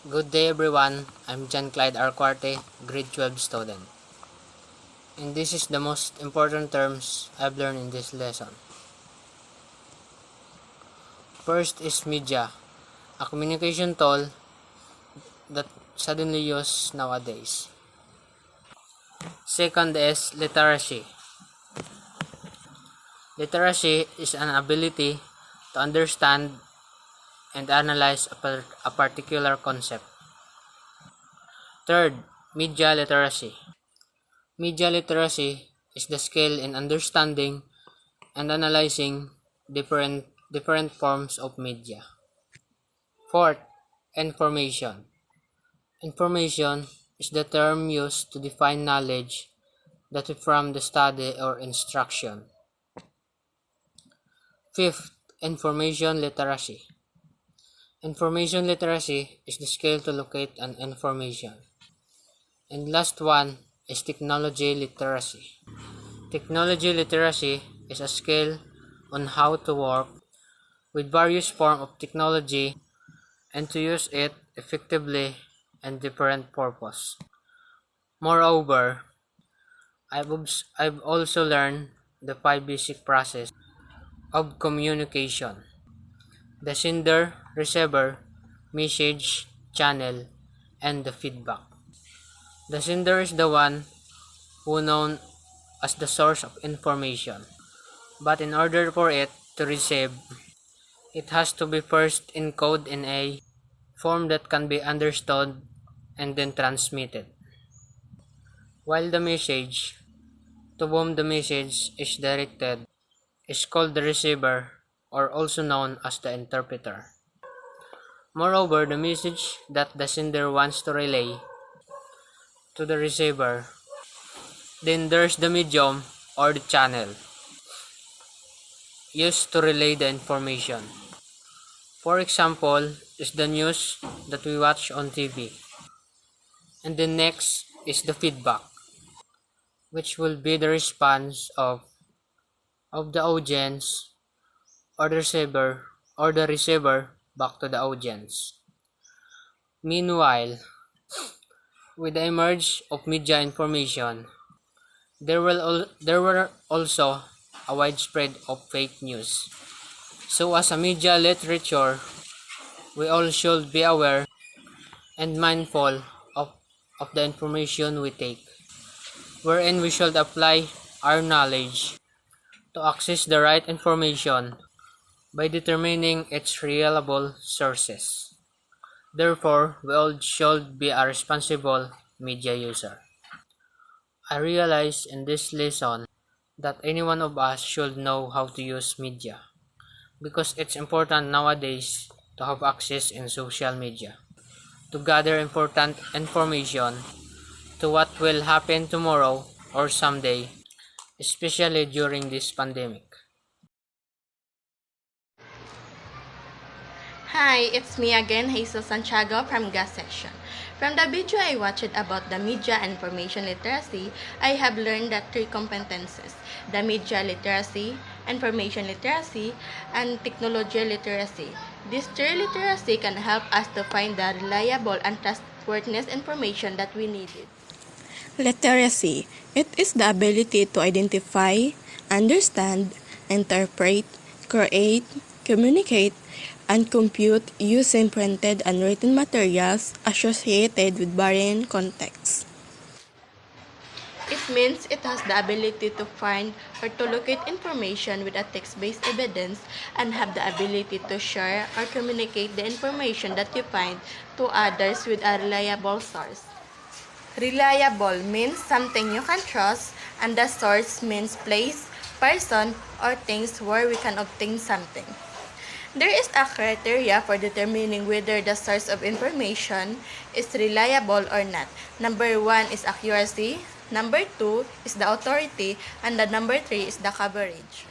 Good day everyone, I'm John Clyde Arquarte, grade 12 student. And this is the most important terms I've learned in this lesson. First is media, a communication tool that suddenly used nowadays. Second is literacy. Literacy is an ability to understand and analyze a particular concept. Third, media literacy. Media literacy is the skill in understanding and analyzing different forms of media. Fourth, information. Information is the term used to define knowledge that is from the study or instruction. Fifth, information literacy. Information literacy is the skill to locate an information. And last one is technology literacy. Technology literacy is a skill on how to work with various forms of technology and to use it effectively and different purpose. Moreover, I've also learned the five basic process of communication: the sender, receiver, message, channel, and the feedback. The sender is the one who known as the source of information, but in order for it to receive, it has to be first encoded in a form that can be understood and then transmitted. While the message, to whom the message is directed, is called the receiver, or also known as the interpreter. Moreover, the message that the sender wants to relay to the receiver, then there's the medium or the channel used to relay the information. For example, is the news that we watch on TV. And the next is the feedback, which will be the response of the audience or the receiver back to the audience. Meanwhile, with the emerge of media information, there were also a widespread of fake news. So as a media literature, we all should be aware and mindful of the information we take, wherein we should apply our knowledge to access the right information by determining its reliable sources. Therefore, we all should be a responsible media user. I realize in this lesson that any one of us should know how to use media because it's important nowadays to have access in social media to gather important information to what will happen tomorrow or someday, especially during this pandemic. Hi, it's me again, Hazel Santiago from Gas Section. From the video I watched about the media and information literacy, I have learned that three competences: the media literacy, information literacy, and technology literacy. These three literacy can help us to find the reliable and trustworthy information that we needed. Literacy. It is the ability to identify, understand, interpret, create, communicate, and compute using printed and written materials associated with varying contexts. It means it has the ability to find or to locate information with a text-based evidence and have the ability to share or communicate the information that you find to others with a reliable source. Reliable means something you can trust, and the source means place, person, or things where we can obtain something. There is a criteria for determining whether the source of information is reliable or not. Number 1 is accuracy, number 2 is the authority, and the number 3 is the coverage.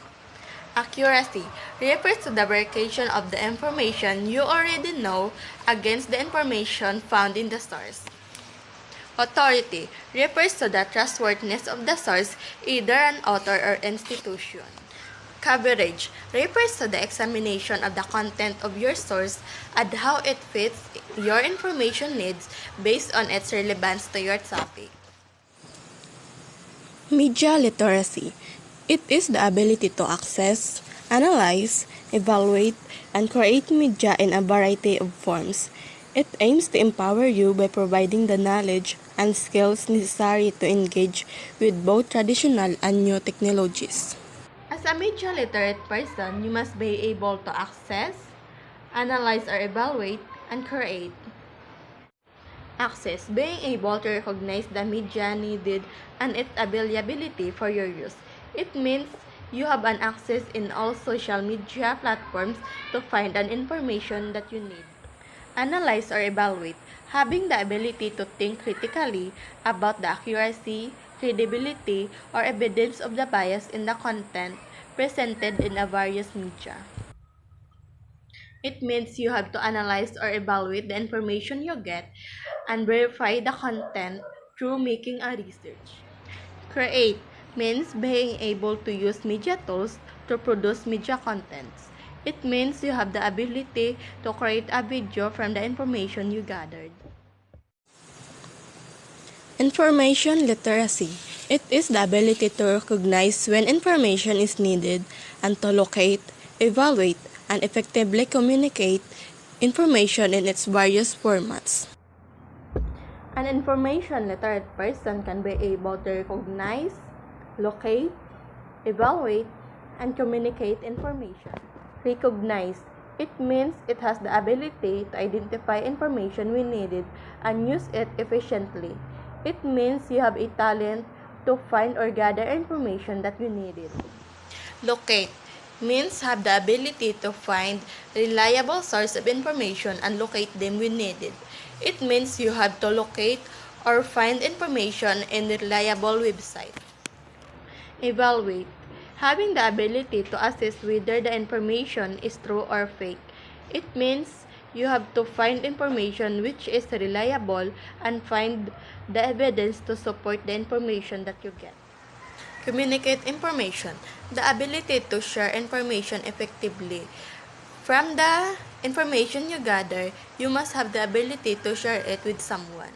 Accuracy refers to the verification of the information you already know against the information found in the source. Authority refers to the trustworthiness of the source, either an author or institution. Coverage refers to the examination of the content of your source and how it fits your information needs based on its relevance to your topic. Media literacy. It is the ability to access, analyze, evaluate, and create media in a variety of forms. It aims to empower you by providing the knowledge and skills necessary to engage with both traditional and new technologies. As a media literate person, you must be able to access, analyze or evaluate, and create. Access, being able to recognize the media needed and its availability for your use. It means you have an access in all social media platforms to find an information that you need. Analyze or evaluate, having the ability to think critically about the accuracy, credibility, or evidence of the bias in the content presented in a various media. It means you have to analyze or evaluate the information you get and verify the content through making a research. Create means being able to use media tools to produce media contents. It means you have the ability to create a video from the information you gathered. Information literacy. It is the ability to recognize when information is needed and to locate, evaluate, and effectively communicate information in its various formats. An information literate person can be able to recognize, locate, evaluate, and communicate information. Recognize. It means it has the ability to identify information we needed and use it efficiently. It means you have a talent to find or gather information that you needed. Locate means have the ability to find reliable source of information and locate them when needed. It means you have to locate or find information in reliable website. Evaluate, having the ability to assess whether the information is true or fake. It means you have to find information which is reliable and find the evidence to support the information that you get. Communicate information, the ability to share information effectively. From the information you gather, you must have the ability to share it with someone.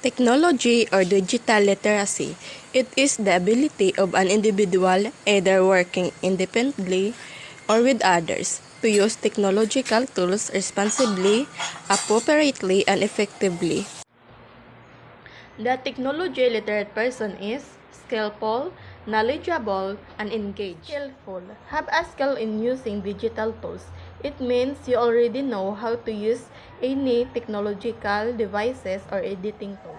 Technology or digital literacy. It is the ability of an individual, either working independently or with others, to use technological tools responsibly, appropriately, and effectively. The technology literate person is skillful, knowledgeable, and engaged. Skillful. Have a skill in using digital tools. It means you already know how to use any technological devices or editing tools.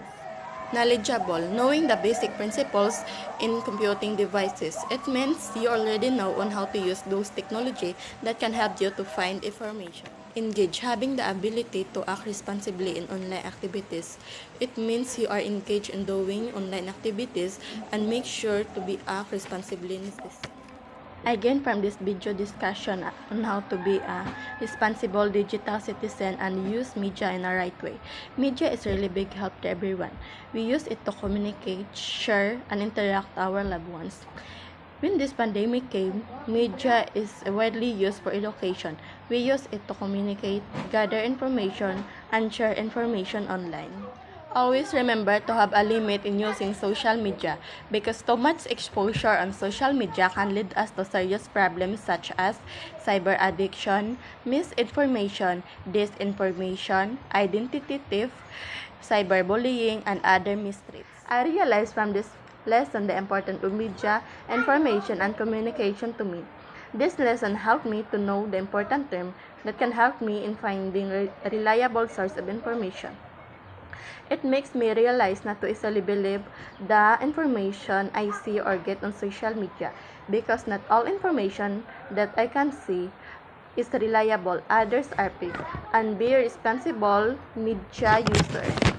Knowledgeable. Knowing the basic principles in computing devices. It means you already know on how to use those technology that can help you to find information. Engage, having the ability to act responsibly in online activities. It means you are engaged in doing online activities and make sure to be act responsibly in this. Again, from this video discussion on how to be a responsible digital citizen and use media in a right way. Media is really big help to everyone. We use it to communicate, share, and interact with our loved ones. When this pandemic came, media is widely used for education. We use it to communicate, gather information, and share information online. Always remember to have a limit in using social media because too much exposure on social media can lead us to serious problems such as cyber addiction, misinformation, disinformation, identity theft, cyberbullying, and other mistreats. I realized from this lesson the importance of media, information, and communication to me. This lesson helped me to know the important term that can help me in finding a reliable source of information. It makes me realize not to easily believe the information I see or get on social media because not all information that I can see is reliable. Others are fake, and be a responsible media user.